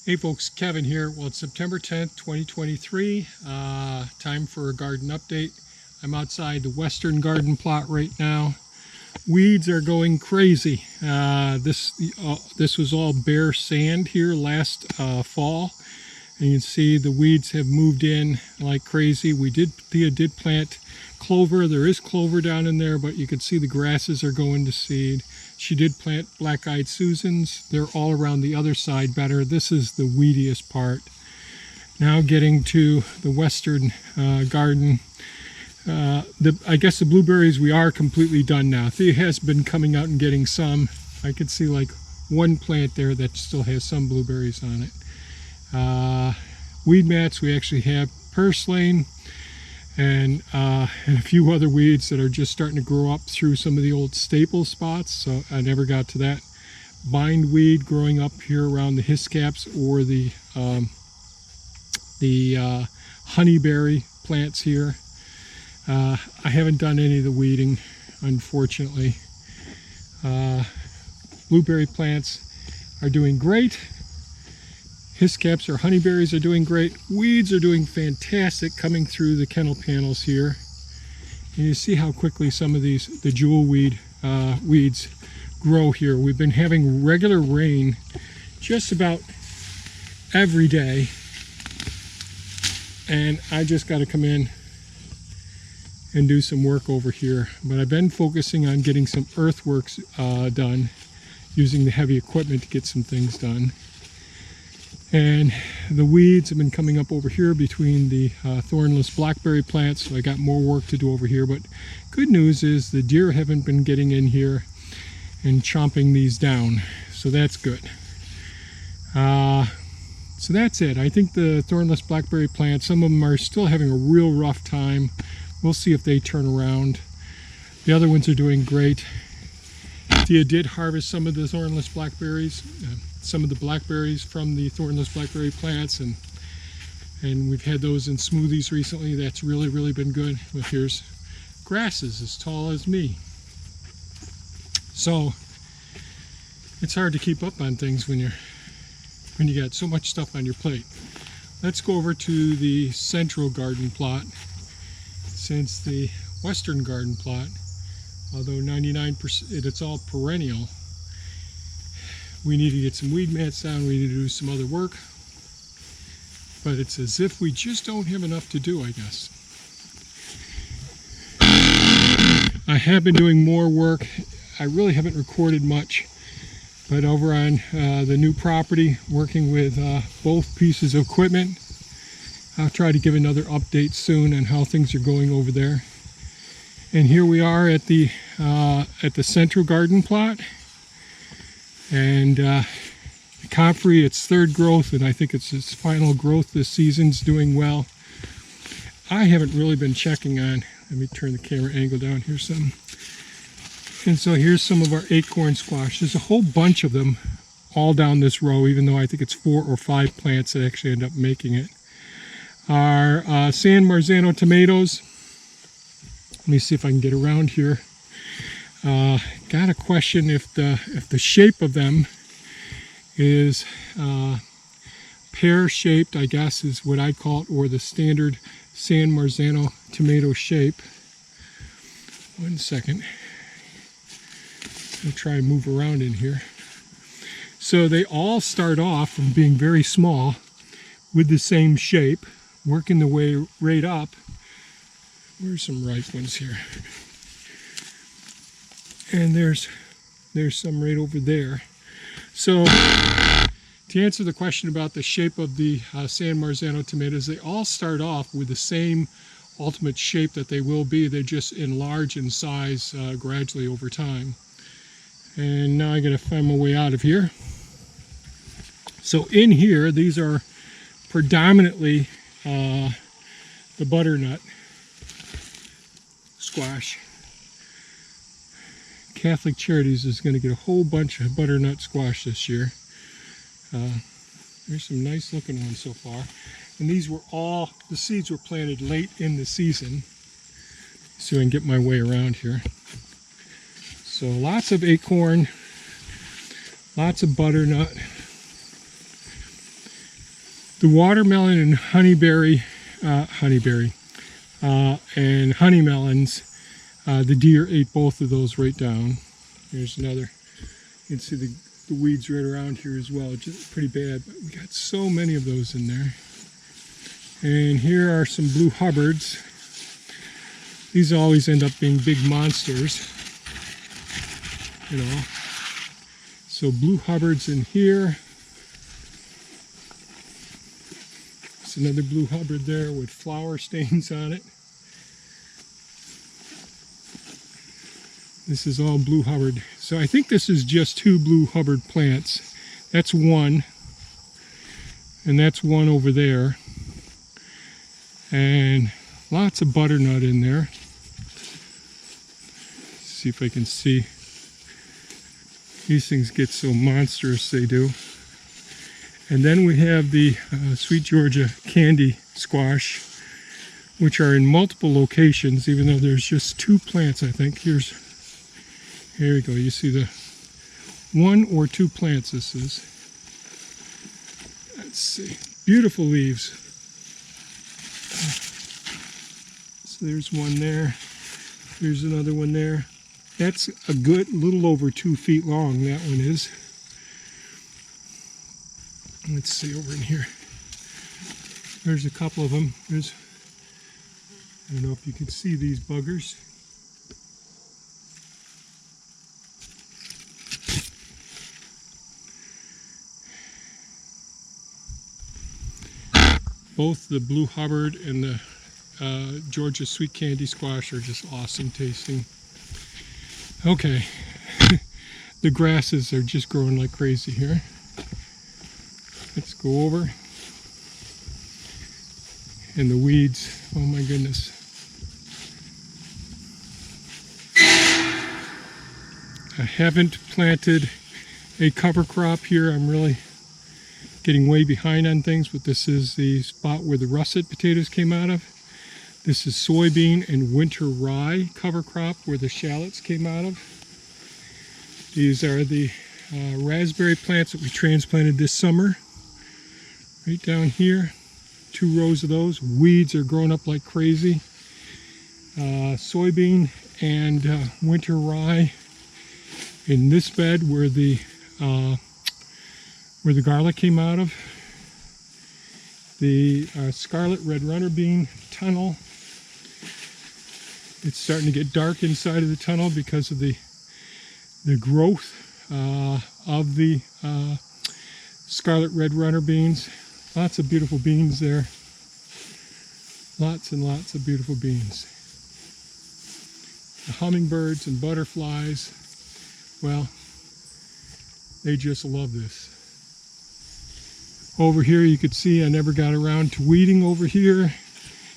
Hey folks, Kevin here. Well, it's September 10th, 2023. Time for a garden update. I'm outside the Western garden plot right now. Weeds are going crazy. This was all bare sand here last fall. And you can see the weeds have moved in like crazy. Thea did plant clover. There is clover down in there, but you can see the grasses are going to seed. She did plant black-eyed Susans. They're all around the other side better. This is the weediest part. Now getting to the Western garden. I guess the blueberries, we are completely done now. Thea has been coming out and getting some. I could see like one plant there that still has some blueberries on it. Weed mats, we actually have purslane and a few other weeds that are just starting to grow up through some of the old staple spots, so I never got to that. Bindweed growing up here around the hiscaps or the honeyberry plants here. I haven't done any of the weeding, unfortunately. Blueberry plants are doing great. Hiscaps or honeyberries are doing great. Weeds are doing fantastic coming through the kennel panels here. And you see how quickly some of these, the jewel weed weeds grow here. We've been having regular rain just about every day. And I just got to come in and do some work over here. But I've been focusing on getting some earthworks done, using the heavy equipment to get some things done. And the weeds have been coming up over here between the thornless blackberry plants, so I got more work to do over here. But good news is the deer haven't been getting in here and chomping these down, so that's good. So that's it. I think the thornless blackberry plants, some of them are still having a real rough time. We'll see if they turn around. The other ones are doing great. Thea did harvest some of the thornless blackberries, some of the blackberries from the thornless blackberry plants, and we've had those in smoothies recently. That's really been good. But here's grasses as tall as me. So it's hard to keep up on things when you got so much stuff on your plate. Let's go over to the central garden plot, since the western garden plot, although 99% it's all perennial, we need to get some weed mats down, we need to do some other work, but it's as if we just don't have enough to do, I guess. I have been doing more work. I really haven't recorded much, but over on the new property, working with both pieces of equipment. I'll try to give another update soon on how things are going over there. And here we are at the central garden plot. And the comfrey, its third growth, and I think it's its final growth this season's doing well. I haven't really been checking on, let me turn the camera angle down here some. And so here's some of our acorn squash. There's a whole bunch of them all down this row, even though I think it's 4 or 5 plants that actually end up making it. Our San Marzano tomatoes. Let me see if I can get around here. Got a question if the shape of them is pear-shaped, I guess is what I call it, or the standard San Marzano tomato shape. One second. I'll try and move around in here. So they all start off from being very small with the same shape, working the way right up. Where's some ripe ones here? And there's some right over there. So to answer the question about the shape of the San Marzano tomatoes, they all start off with the same ultimate shape that they will be. They just enlarge in size gradually over time. And now I gotta find my way out of here. So in here, these are predominantly the butternut squash. Catholic Charities is going to get a whole bunch of butternut squash this year. There's some nice looking ones so far. And these were all, the seeds were planted late in the season. So I can get my way around here. So lots of acorn, lots of butternut. The watermelon and honeyberry, and honey melons, the deer ate both of those right down. Here's another. You can see the weeds right around here as well, just pretty bad, but we got so many of those in there. And here are some blue Hubbards. These always end up being big monsters, you know. So blue Hubbards in here. There's another blue Hubbard there with flower stains on it. This is all blue Hubbard. So I think this is just 2 blue Hubbard plants. That's one, and that's one over there. And lots of butternut in there. See if I can see. These things get so monstrous, they do. And then we have the Sweet Georgia candy squash, which are in multiple locations, even though there's just 2 plants, I think. Here we go. You see the 1 or 2 plants this is. Let's see. Beautiful leaves. So there's one there. There's another one there. That's a good little over 2 feet long, that one is. Let's see over in here. There's a couple of them. I don't know if you can see these buggers. Both the blue Hubbard and the Georgia sweet candy squash are just awesome tasting. Okay, the grasses are just growing like crazy here. Let's go over. And the weeds, oh my goodness. I haven't planted a cover crop here. I'm really getting way behind on things, but this is the spot where the russet potatoes came out of. This is soybean and winter rye cover crop where the shallots came out of. These are the raspberry plants that we transplanted this summer. Right down here, 2 rows of those. Weeds are growing up like crazy. Soybean and winter rye in this bed where the garlic came out of. The scarlet red runner bean tunnel. It's starting to get dark inside of the tunnel because of the growth of the scarlet red runner beans. Lots of beautiful beans there. Lots and lots of beautiful beans. The hummingbirds and butterflies, well, they just love this. Over here you could see I never got around to weeding over here.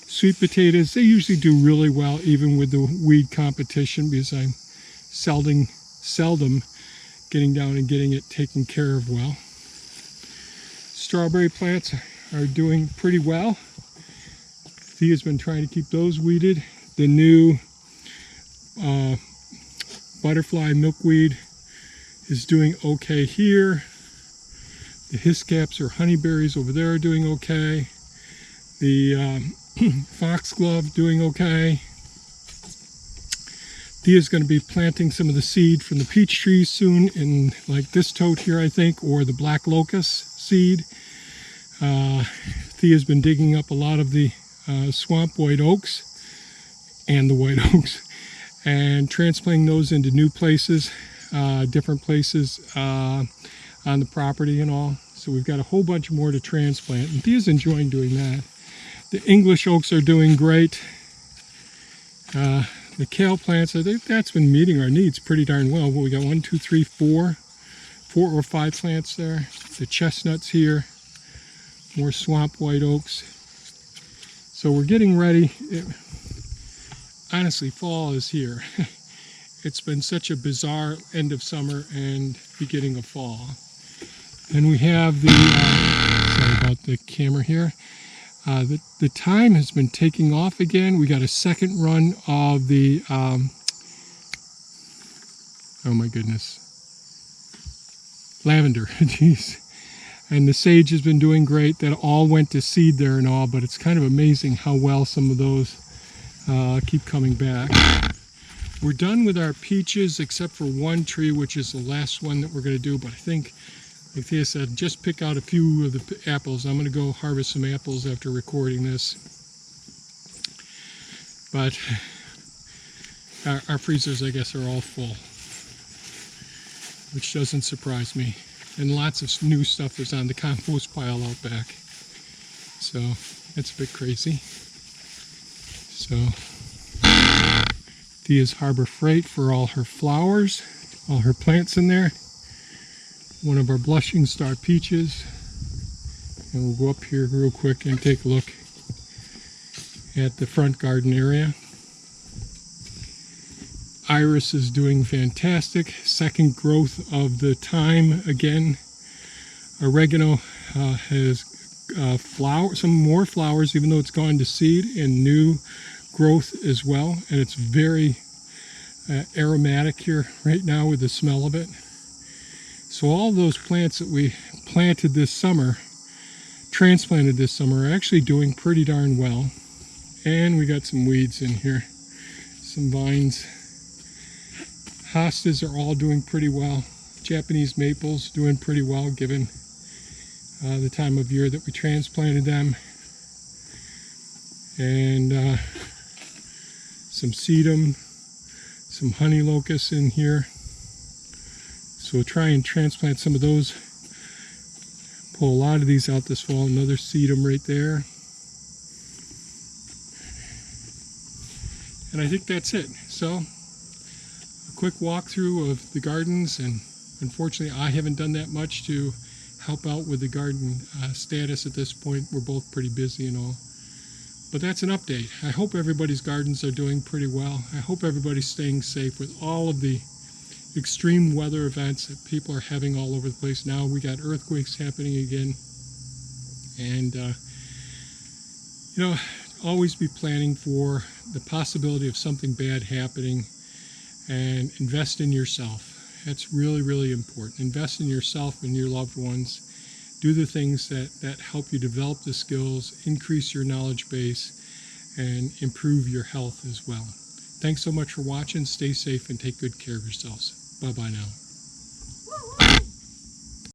Sweet potatoes, they usually do really well even with the weed competition because I'm seldom getting down and getting it taken care of well. Strawberry plants are doing pretty well. Thea's been trying to keep those weeded. The new butterfly milkweed is doing okay here. The hiscaps or honeyberries over there are doing okay. The foxglove doing okay. Thea's going to be planting some of the seed from the peach trees soon in like this tote here, I think, or the black locust seed. Thea's been digging up a lot of the swamp white oaks and the white oaks and transplanting those into new places, different places on the property and all. So we've got a whole bunch more to transplant, and Thea's enjoying doing that. The English oaks are doing great. The kale plants, I think that's been meeting our needs pretty darn well. We got 1, 2, 3, 4 or 5 plants there. The chestnuts here, more swamp white oaks. So we're getting ready. Honestly, fall is here. It's been such a bizarre end of summer and beginning of fall. And we have the, sorry about the camera here. The thyme has been taking off again. We got a second run of the, oh my goodness, lavender, jeez. And the sage has been doing great. That all went to seed there and all, but it's kind of amazing how well some of those keep coming back. We're done with our peaches except for one tree, which is the last one that we're going to do. But I think, like Thea said, just pick out a few of the apples. I'm going to go harvest some apples after recording this. But our freezers, I guess, are all full, which doesn't surprise me. And lots of new stuff is on the compost pile out back. So that's a bit crazy. So Thea's Harbor Freight for all her flowers, all her plants in there. One of our blushing star peaches. And we'll go up here real quick and take a look at the front garden area. Iris is doing fantastic. Second growth of the time again. Oregano has some more flowers, even though it's gone to seed, and new growth as well. And it's very aromatic here right now with the smell of it. So all those plants that we planted this summer, transplanted this summer, are actually doing pretty darn well. And we got some weeds in here, some vines. Hostas are all doing pretty well. Japanese maples doing pretty well given the time of year that we transplanted them. And some sedum, some honey locusts in here. So we'll try and transplant some of those. Pull a lot of these out this fall. Another sedum right there. And I think that's it. So, a quick walkthrough of the gardens, and unfortunately I haven't done that much to help out with the garden status at this point. We're both pretty busy and all. But that's an update. I hope everybody's gardens are doing pretty well. I hope everybody's staying safe with all of the extreme weather events that people are having all over the place now. We got earthquakes happening again. And, you know, always be planning for the possibility of something bad happening, and invest in yourself. That's really, really important. Invest in yourself and your loved ones. Do the things that help you develop the skills, increase your knowledge base, and improve your health as well. Thanks so much for watching. Stay safe and take good care of yourselves. Bye-bye now.